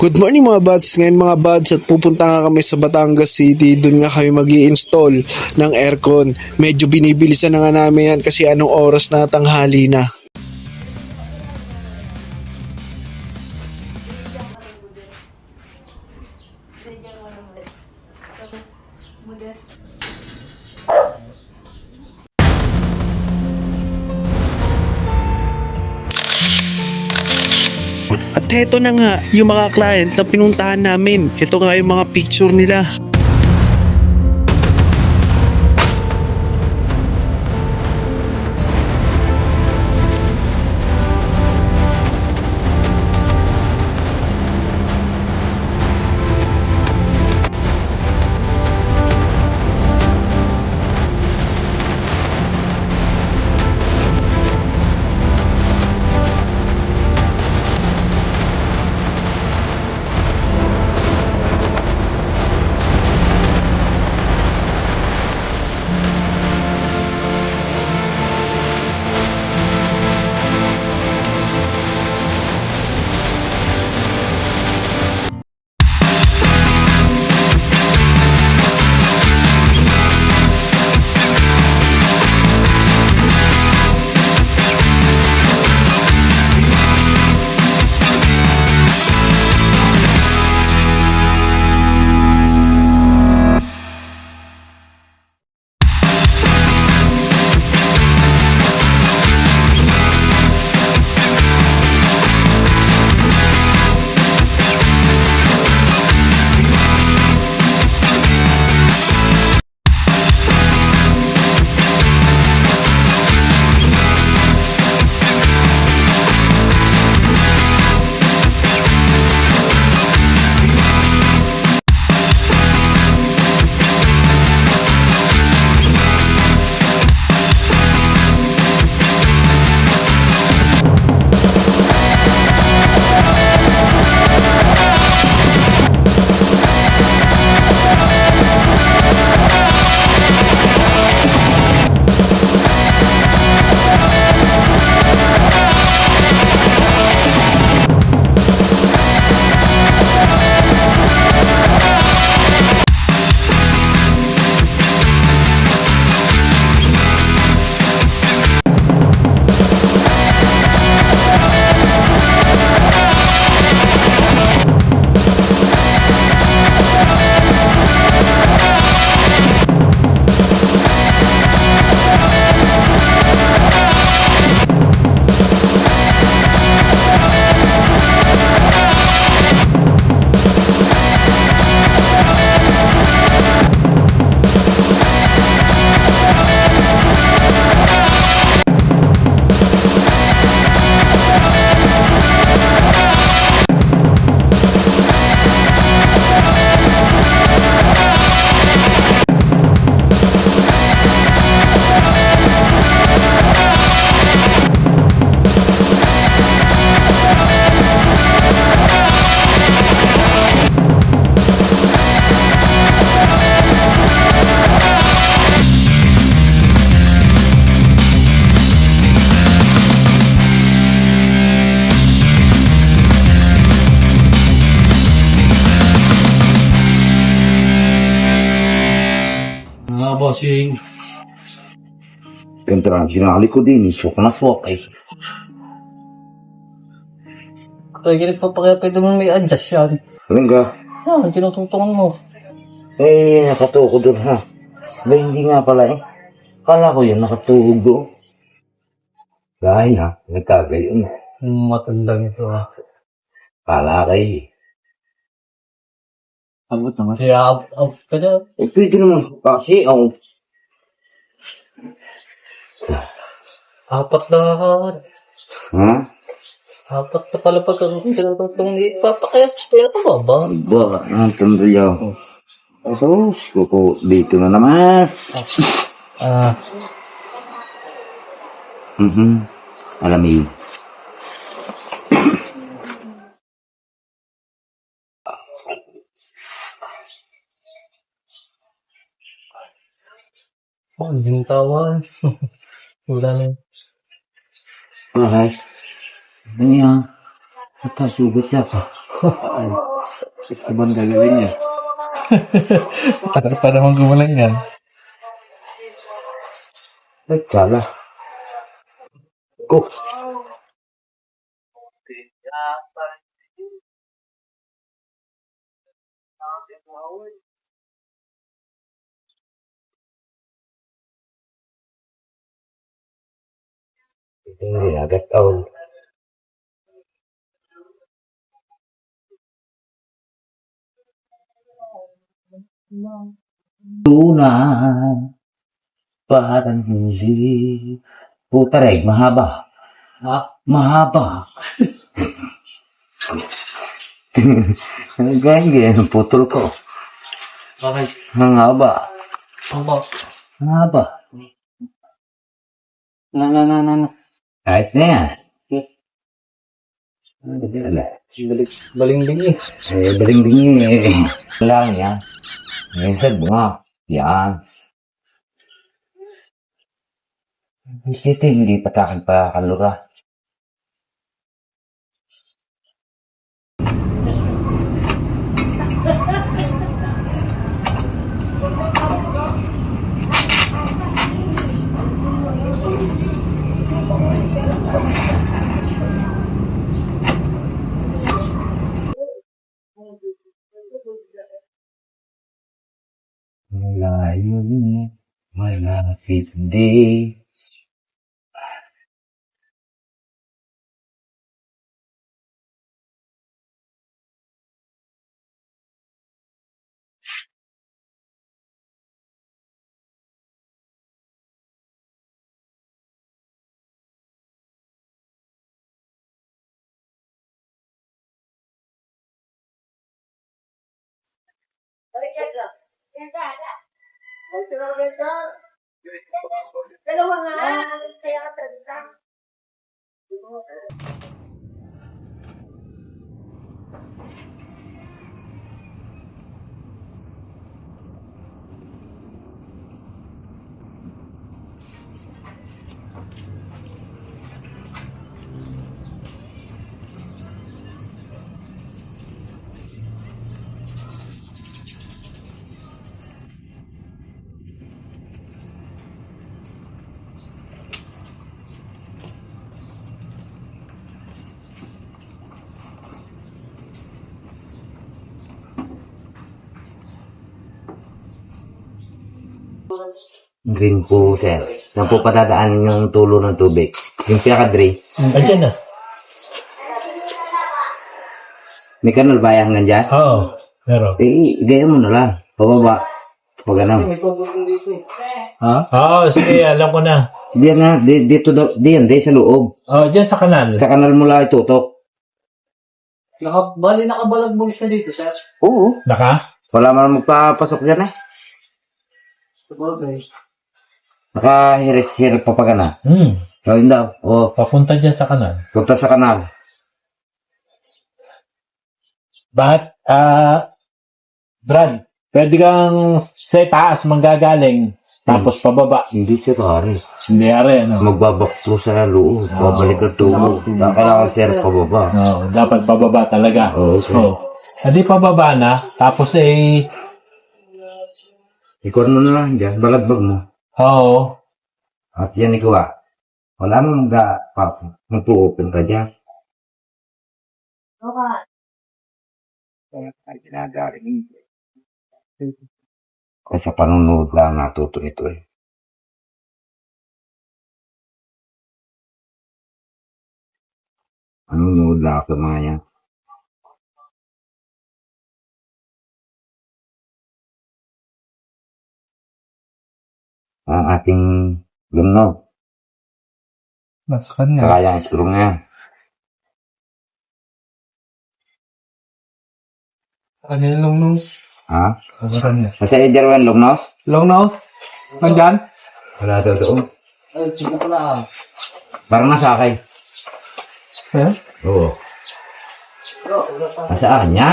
Good morning mga buds. Ngayon mga buds at pupunta nga kami sa Batangas City. Doon nga kami mag-i-install ng aircon. Medyo binibilisan na nga namin yan kasi anong oras na tanghali na. At heto na nga yung mga client na pinuntahan namin. Ito nga yung mga picture nila. Bossing. Entrang sinali ko din, isok na swak eh. Kaya ganit pa pa kaya pwede mo may adjust yan. Alin ka? Yan, tinutuntungan mo. Eh, nakatuko doon ha. Ba, hindi nga pala eh. Kala ko yun, nakatuhog doon. Dahil ha, nagkagayon. Matandang ito ah. Kala kay. Abot naman. Kaya out ka dyan. Eh, pwede naman kasi, ang... Apat na ka. Ha? Apat na pala pag tinutuntungan ni papakayat. Kaya ka ba? Ba, ang tandayaw. Asos, kuko, dito na naman. Alam mo. Hindi mo tawan. Wala na. Alright. Ano yan? Matasugot siya pa. Sabon gagawin niya. Tagal pa naman gumaling yan. Ay, tsala. Ko. Hindi agad taon. Tunan, parang hindi. Puta reg, mahaba. Ha? Mahaba. Ganyan, putol ko. Bakit? Ang haba. Ang ba? Ang haba. Na. Ayos na yan. Wala. Baling-bingi. Baling-bingi eh. Wala yan. Minsan bunga. Yan. Hindi patakan pa kalura. Malayo, malapit di. Green po, sir. Saan po patadaanin yung tulo ng tubig? Yung pinaka-drain. Andiyan na. May kanal ba hanggang dyan? Oo. Meron. Igaya mo na lang. Pababa. Pag ano. May tubig dito eh. Ha? Oo, sige. Alam ko na. Diyan na. Dito daw. Diyan. Sa loob. Oh, dyan sa kanal. Sa kanal mo lang itutok. Nakabalagbog siya dito, sir. Oo. Naka? Wala man magpapasok dyan eh. Sabagay. Nakahiris-hiris pa pag ano. Gawin daw. O, Papunta dyan sa kanal. punta sa kanal. Bakit? Brad, pwede kang sa taas manggagaling. Tapos pababa. Hindi sir, pare. Hindi ari, ano? Magbabakto sa loob. Babalik ang tubo. Kailangan sir, pababa. Oo, dapat pababa talaga. Oo, sir. Oo. Hindi pababa na. Tapos Ikaw mo na lang dyan. Balagbag mo. oo. At yan ikaw. Wala mo mag-open ka dyan. Kaya ginagaling. Kasi sa panunood lang natuto nito eh. Panunood lang ako mga yan. Ang ating lumnog. Nasa kanya. Saka yung screw nga yan. Ano yung long nose? Ha? Nasa kanya. Nasa iyo, Jerwan, lumnog? Long nose? Nandyan? Wala daw doon. Ay, sige pala. Parang nasa akin. Eh? Oo. Nasa akin niya.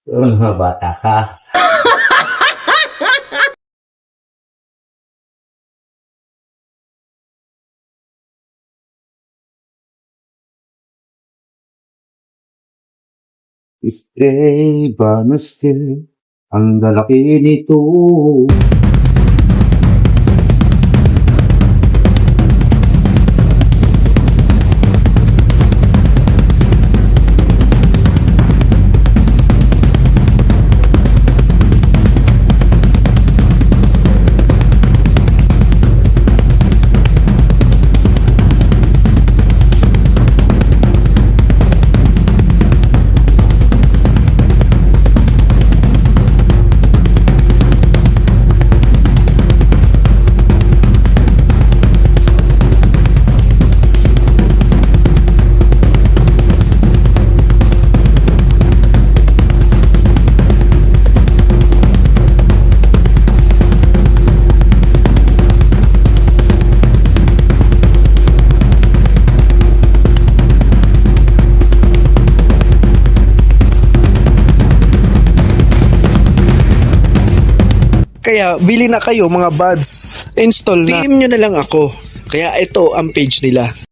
Yun, mga bata ka. Stay ba na still? Ang lalaki nito. Kaya bili na kayo mga buds. Install na. DM nyo na lang ako. Kaya ito ang page nila.